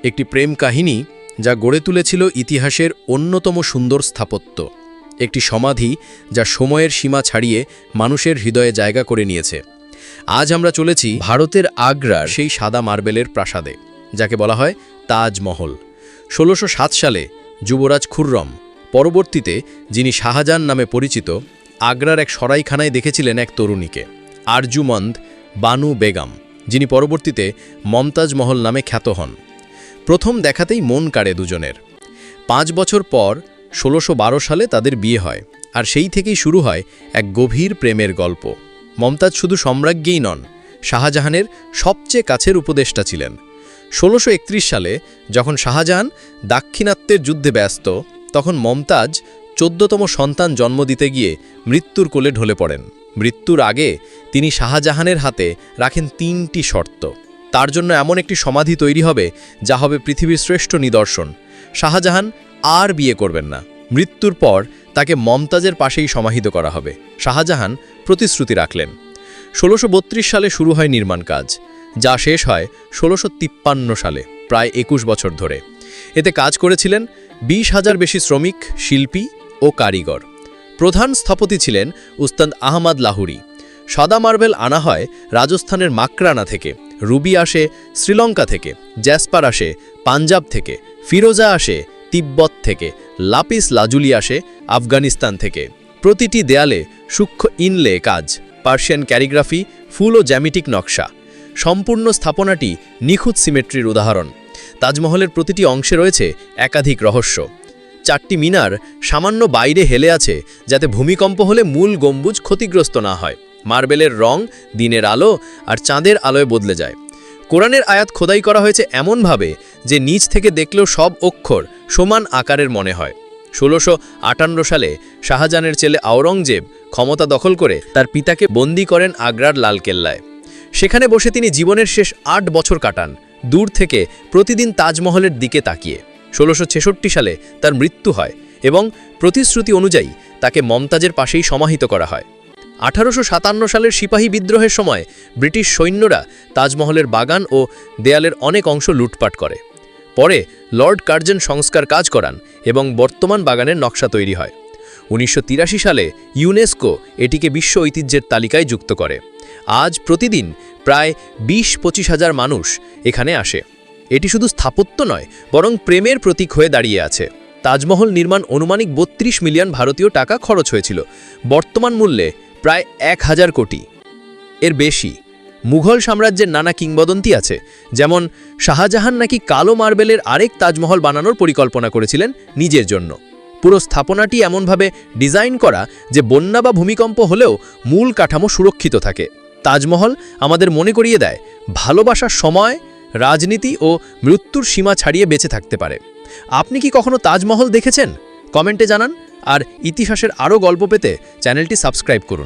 একটি প্রেম কাহিনী যা গড়ে তুলেছিল ইতিহাসের অন্যতম সুন্দর স্থাপত্য, একটি সমাধি যা সময়ের সীমা ছাড়িয়ে মানুষের হৃদয়ে জায়গা করে নিয়েছে। আজ আমরা চলেছি ভারতের আগ্রার সেই সাদা মার্বেলের প্রাসাদে, যাকে বলা হয় তাজমহল। ১৬০৭ সালে যুবরাজ খুররম, পরবর্তীতে যিনি শাহজাহান নামে পরিচিত, আগ্রার এক সরাইখানায় দেখেছিলেন এক তরুণীকে, আরজুমন্দ বানু বেগম, যিনি পরবর্তীতে মমতাজ মহল নামে খ্যাত হন। প্রথম দেখাতেই মন কাড়ে দুজনের। ৫ বছর পর ১৬১২ সালে তাদের বিয়ে হয়, আর সেই থেকেই শুরু হয় এক গভীর প্রেমের গল্প। মমতাজ শুধু সম্রাজ্ঞীই নন, শাহজাহানের সবচেয়ে কাছের উপদেষ্টা ছিলেন। ১৬৩১ সালে যখন শাহজাহান দাক্ষিণাত্যের যুদ্ধে ব্যস্ত, তখন মমতাজ ১৪তম সন্তান জন্ম দিতে গিয়ে মৃত্যুর কোলে ঢলে পড়েন। মৃত্যুর আগে তিনি শাহজাহানের হাতে রাখেন ৩টি শর্ত। তার জন্য এমন একটি সমাধি তৈরি হবে যা হবে পৃথিবীর শ্রেষ্ঠ নিদর্শন। শাহজাহান আর বিয়ে করবেন না। মৃত্যুর পর তাকে মমতাজের পাশেই সমাহিত করা হবে। শাহজাহান প্রতিশ্রুতি রাখলেন। ১৬৩২ সালে শুরু হয় নির্মাণ কাজ, যা শেষ হয় ১৬৫৩ সালে, প্রায় ২১ বছর ধরে। এতে কাজ করেছিলেন ২০,০০০ বেশি শ্রমিক, শিল্পী ও কারিগর। প্রধান স্থপতি ছিলেন উস্তাদ আহমদ লাহুরি। সাদা মার্বেল আনা হয় রাজস্থানের মাকরানা থেকে, রুবি আসে শ্রীলঙ্কা থেকে, জ্যাসপার আসে পাঞ্জাব থেকে, ফিরোজা আসে তিব্বত থেকে, লাপিস লাজুলি আসে আফগানিস্তান থেকে। প্রতিটি দেয়ালে সূক্ষ্ম ইনলে কাজ, পার্সিয়ান ক্যালিগ্রাফি, ফুল ও জ্যামিতিক নকশা। সম্পূর্ণ স্থাপনাটি নিখুঁত সিমেট্রির উদাহরণ। তাজমহলের প্রতিটি অংশে রয়েছে একাধিক রহস্য। ৪টি মিনার সামান্য বাইরে হেলে আছে, যাতে ভূমিকম্প হলে মূল গম্বুজ ক্ষতিগ্রস্ত না হয়। মার্বেলের রং দিনের আলো আর চাঁদের আলোয় বদলে যায়। কোরআনের আয়াত খোদাই করা হয়েছে এমনভাবে যে নিচ থেকে দেখলেও সব অক্ষর সমান আকারের মনে হয়। ১৬৫৮ সালে শাহজাহানের ছেলে আওরঙ্গজেব ক্ষমতা দখল করে তার পিতাকে বন্দী করেন আগ্রার লালকেল্লায়। সেখানে বসে তিনি জীবনের শেষ ৮ বছর কাটান, দূর থেকে প্রতিদিন তাজমহলের দিকে তাকিয়ে। ১৬৬৬ সালে তার মৃত্যু হয় এবং প্রতিশ্রুতি অনুযায়ী তাকে মমতাজের পাশেই সমাহিত করা হয়। ১৮৫৭ সালের সিপাহী বিদ্রোহের সময় ব্রিটিশ সৈন্যরা তাজমহলের বাগান ও দেয়ালের অনেক অংশ লুটপাট করে। পরে লর্ড কার্জন সংস্কার কাজ করান এবং বর্তমান বাগানের নকশা তৈরি হয়। ১৯৮৩ সালে ইউনেস্কো এটিকে বিশ্ব ঐতিহ্যের তালিকায় যুক্ত করে। আজ প্রতিদিন প্রায় ২০-২৫ হাজার মানুষ এখানে আসে। এটি শুধু স্থাপত্য নয়, বরং প্রেমের প্রতীক হয়ে দাঁড়িয়ে আছে। তাজমহল নির্মাণ আনুমানিক ৩২ মিলিয়ন ভারতীয় টাকা খরচ হয়েছিল, বর্তমান মূল্যে প্রায় ১,০০০ কোটি এর বেশি। মুঘল সাম্রাজ্যের নানা কিংবদন্তি আছে, যেমন শাহজাহান নাকি কালো মার্বেলের আরেক তাজমহল বানানোর পরিকল্পনা করেছিলেন নিজের জন্য। পুরো স্থাপনাটি এমনভাবে ডিজাইন করা যে বন্যা বা ভূমিকম্প হলেও মূল কাঠামো সুরক্ষিত থাকে। তাজমহল আমাদের মনে করিয়ে দেয় ভালোবাসার সময়, রাজনীতি ও মৃত্যুর সীমা ছাড়িয়ে বেঁচে থাকতে পারে। আপনি কি কখনো তাজমহল দেখেছেন? কমেন্টে জানান। আর ইতিহাসের আরও গল্প পেতে চ্যানেলটি সাবস্ক্রাইব করুন।